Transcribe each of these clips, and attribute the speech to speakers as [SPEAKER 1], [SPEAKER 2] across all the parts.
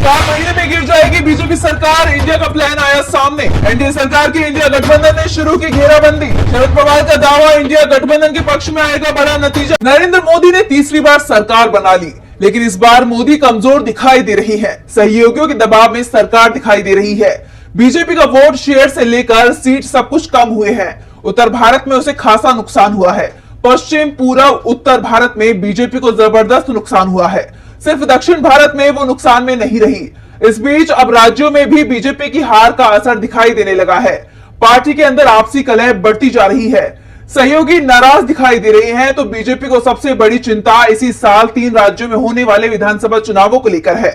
[SPEAKER 1] 4 महीने में गिर जाएगी बीजेपी सरकार, इंडिया का प्लान आया सामने। एनडीए सरकार की इंडिया गठबंधन ने शुरू की घेराबंदी। शरद पवार का दावा, इंडिया गठबंधन के पक्ष में आएगा बड़ा नतीजा। नरेंद्र मोदी ने तीसरी बार सरकार बना ली, लेकिन इस बार मोदी कमजोर दिखाई दे रही है। सहयोगियों के दबाव में सरकार दिखाई दे रही है। बीजेपी का वोट शेयर से लेकर सीट सब कुछ कम हुए हैं। उत्तर भारत में उसे खासा नुकसान हुआ है। पश्चिम, पूर्व, उत्तर भारत में बीजेपी को जबरदस्त नुकसान हुआ है। सिर्फ दक्षिण भारत में वो नुकसान में नहीं रही। इस बीच अब राज्यों में भी बीजेपी की हार का असर दिखाई देने लगा है। पार्टी के अंदर आपसी कलह बढ़ती जा रही है। सहयोगी नाराज दिखाई दे रहे हैं। तो बीजेपी को सबसे बड़ी चिंता इसी साल 3 राज्यों में होने वाले विधानसभा चुनावों को लेकर है।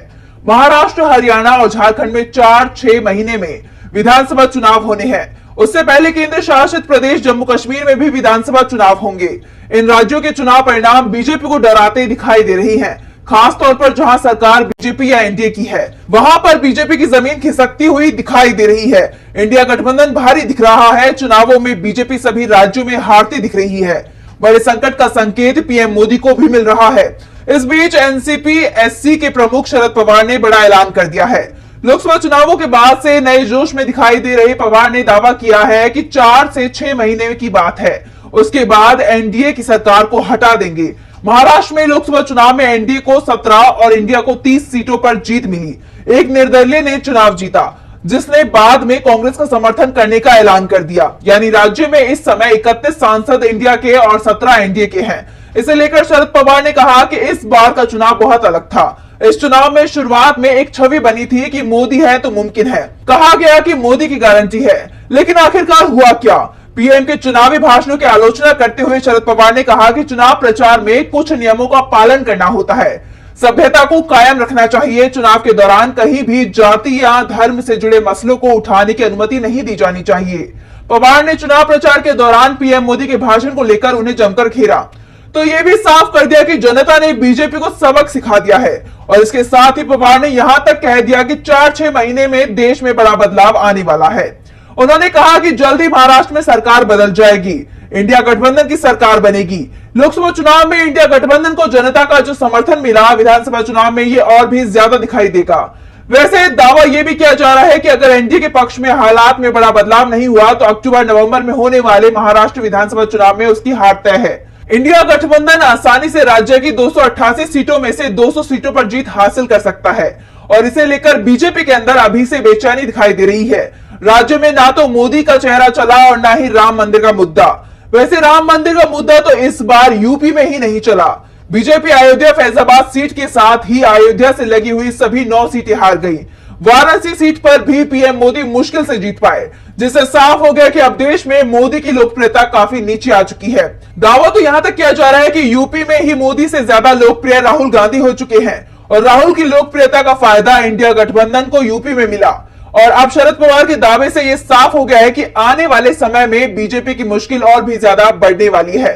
[SPEAKER 1] महाराष्ट्र, हरियाणा और झारखंड में 4-6 महीने में विधानसभा चुनाव होने हैं। उससे पहले केंद्र शासित प्रदेश जम्मू कश्मीर में भी विधानसभा चुनाव होंगे। इन राज्यों के चुनाव परिणाम बीजेपी को डराते दिखाई दे रही हैं। खास तौर पर जहां सरकार बीजेपी या एनडीए की है, वहां पर बीजेपी की जमीन खिसकती हुई दिखाई दे रही है। इंडिया गठबंधन भारी दिख रहा है। चुनावों में बीजेपी सभी राज्यों में हारती दिख रही है। बड़े संकट का संकेत पीएम मोदी को भी मिल रहा है। इस बीच एनसीपी एससी के प्रमुख शरद पवार ने बड़ा ऐलान कर दिया है। लोकसभा चुनावों के बाद से नए जोश में दिखाई दे रहे पवार ने दावा किया है कि 4 से 6 महीने की बात है, उसके बाद एनडीए की सरकार को हटा देंगे। महाराष्ट्र में लोकसभा चुनाव में एनडीए को 17 और इंडिया को 30 सीटों पर जीत मिली। एक निर्दलीय ने चुनाव जीता, जिसने बाद में कांग्रेस का समर्थन करने का ऐलान कर दिया। यानी राज्य में इस समय 31 सांसद इंडिया के और 17 एनडीए के हैं। इसे लेकर शरद पवार ने कहा कि इस बार का चुनाव बहुत अलग था। इस चुनाव में शुरुआत में एक छवि बनी थी कि मोदी है तो मुमकिन है। कहा गया कि मोदी की गारंटी है, लेकिन आखिरकार हुआ क्या? पीएम के चुनावी भाषणों की आलोचना करते हुए शरद पवार ने कहा कि चुनाव प्रचार में कुछ नियमों का पालन करना होता है। सभ्यता को कायम रखना चाहिए। चुनाव के दौरान कहीं भी जाति या धर्म से जुड़े मसलों को उठाने की अनुमति नहीं दी जानी चाहिए। पवार ने चुनाव प्रचार के दौरान पीएम मोदी के भाषण को लेकर उन्हें जमकर घेरा, तो यह भी साफ कर दिया कि जनता ने बीजेपी को सबक सिखा दिया है। और इसके साथ ही पवार ने यहां तक कह दिया कि 4-6 महीने में देश में बड़ा बदलाव आने वाला है। उन्होंने कहा कि जल्द ही महाराष्ट्र में सरकार बदल जाएगी, इंडिया गठबंधन की सरकार बनेगी। लोकसभा चुनाव में इंडिया गठबंधन को जनता का जो समर्थन मिला, विधानसभा चुनाव में ये और भी ज्यादा दिखाई देगा। वैसे दावा यह भी किया जा रहा है कि अगर एनडीए के पक्ष में हालात में बड़ा बदलाव नहीं हुआ तो अक्टूबर-नवंबर में होने वाले महाराष्ट्र विधानसभा चुनाव में उसकी हार तय है। इंडिया गठबंधन आसानी से राज्य की 288 सीटों में से 200 सीटों पर जीत हासिल कर सकता है। और इसे लेकर बीजेपी के अंदर अभी से बेचैनी दिखाई दे रही है। राज्य में ना तो मोदी का चेहरा चला और ना ही राम मंदिर का मुद्दा। वैसे राम मंदिर का मुद्दा तो इस बार यूपी में ही नहीं चला। बीजेपी अयोध्या फैजाबाद सीट के साथ ही अयोध्या से लगी हुई सभी 9 सीटें हार गई। वाराणसी सीट पर भी पीएम मोदी मुश्किल से जीत पाए, जिससे साफ हो गया कि अब देश में मोदी की लोकप्रियता काफी नीचे आ चुकी है। दावा तो यहां तक किया जा रहा है कि यूपी में ही मोदी से ज्यादा लोकप्रिय राहुल गांधी हो चुके हैं और राहुल की लोकप्रियता का फायदा इंडिया गठबंधन को यूपी में मिला। और अब शरद पवार के दावे से यह साफ हो गया है कि आने वाले समय में बीजेपी की मुश्किल और भी ज्यादा बढ़ने वाली है।